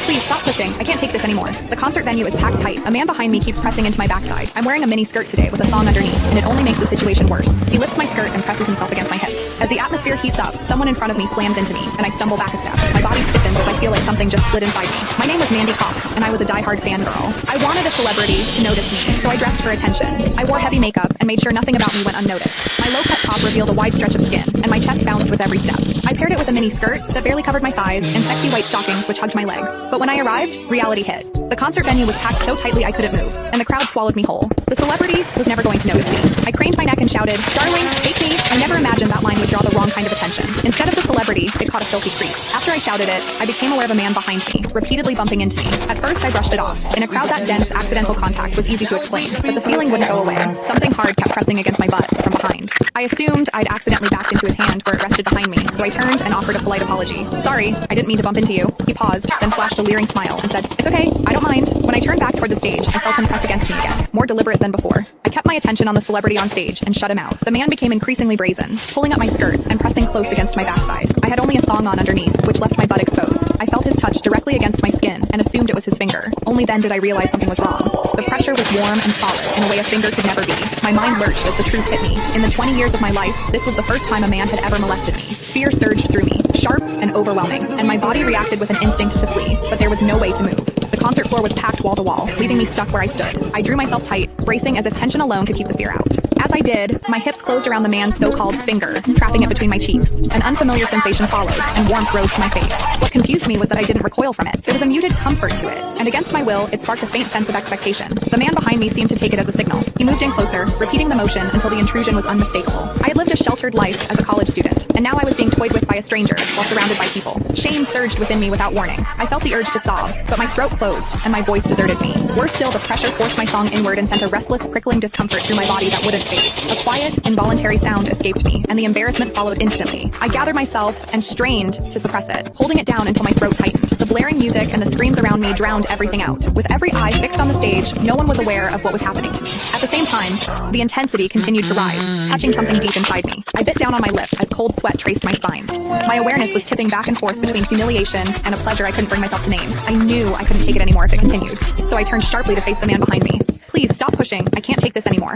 Please stop pushing. I can't take this anymore. The concert venue is packed tight. A man behind me keeps pressing into my backside. I'm wearing a mini skirt today with a thong underneath, and it only makes the situation worse. He lifts my skirt and presses himself against my hips. As the atmosphere heats up, someone in front of me slams into me, and I stumble back a step. My body stiffens as I feel like something just slid inside me. My name was Mandy Cox, and I was a diehard fangirl. I wanted a celebrity to notice me, so I dressed for attention. I wore heavy makeup and made sure nothing about me went unnoticed. My low-cut top revealed a wide stretch of skin, and my chest bounced with every step. I paired it with a mini skirt that barely covered my thighs and sexy white stockings which hugged my legs. But when I arrived, reality hit. The concert venue was packed so tightly I couldn't move, and the crowd swallowed me whole. The celebrity was never going to notice me. I craned my neck and shouted, "Darling, take me." I never imagined that line would draw the wrong kind of attention. Instead of the celebrity, it caught a filthy creep. After I shouted it, I became aware of a man behind me, repeatedly bumping into me. At first, I brushed it off. In a crowd that dense, accidental contact was easy to explain, but the feeling wouldn't go away. Something hard kept pressing against my butt from behind. I assumed I'd accidentally backed into his hand where it rested behind me, so I turned and offered a polite apology. "Sorry, I didn't mean to bump into you." He paused, then flashed a leering smile and said, "It's okay, I don't mind." When I turned back toward the stage, I felt him press against me again, more deliberate than before. I kept my attention on the celebrity on stage and shut him out. The man became increasingly brazen, pulling up my skirt and pressing close against my backside. I had only a thong on underneath, which left my butt exposed. I felt his touch directly against my skin and assumed it was his finger. Only then did I realize something was wrong. The pressure was warm and solid in a way a finger could never be. My mind lurched as the truth hit me. In the 20 years of my life, this was the first time a man had ever molested me. Fear surged through me, sharp and overwhelming, and my body reacted with an instinct to flee, but there was no way to move. The concert floor was packed wall to wall, leaving me stuck where I stood. I drew myself tight, bracing as if tension alone could keep the fear out. As I did, my hips closed around the man's so-called finger, trapping it between my cheeks. An unfamiliar sensation followed, and warmth rose to my face. What confused me was that I didn't recoil from it. There was a muted comfort to it, and against my will, it sparked a faint sense of expectation. The man behind me seemed to take it as a signal. He moved in closer, repeating the motion until the intrusion was unmistakable. I had lived a sheltered life as a college student, and now I was being toyed with by a stranger while surrounded by people. Shame surged within me without warning. I felt the urge to sob, but my throat closed, and my voice deserted me. Worse still, the pressure forced my thong inward and sent a restless, prickling discomfort through my body that wouldn't fade. A quiet, involuntary sound escaped me, and the embarrassment followed instantly. I gathered myself and strained to suppress it, holding it down until my throat tightened. The blaring music and the screams around me drowned everything out. With every eye fixed on the stage, no one was aware of what was happening to me. At the same time, the intensity continued to rise, touching something deep inside me. I bit down on my lip as cold sweat traced my spine. My awareness was tipping back and forth between humiliation and a pleasure I couldn't bring myself to name. I knew I couldn't take it anymore if it continued, so I turned sharply to face the man behind me. "Please stop pushing. I can't take this anymore."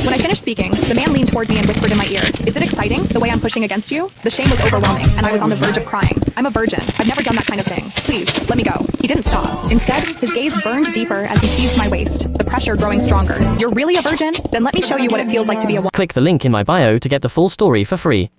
When I finished speaking, the man leaned toward me and whispered in my ear, "Is it exciting, the way I'm pushing against you?" The shame was overwhelming, and I was on the verge of crying. "I'm a virgin. I've never done that kind of thing. Please, let me go." He didn't stop. Instead, his gaze burned deeper as he seized my waist, the pressure growing stronger. "You're really a virgin? Then let me show you what it feels like to be a woman." Click the link in my bio to get the full story for free.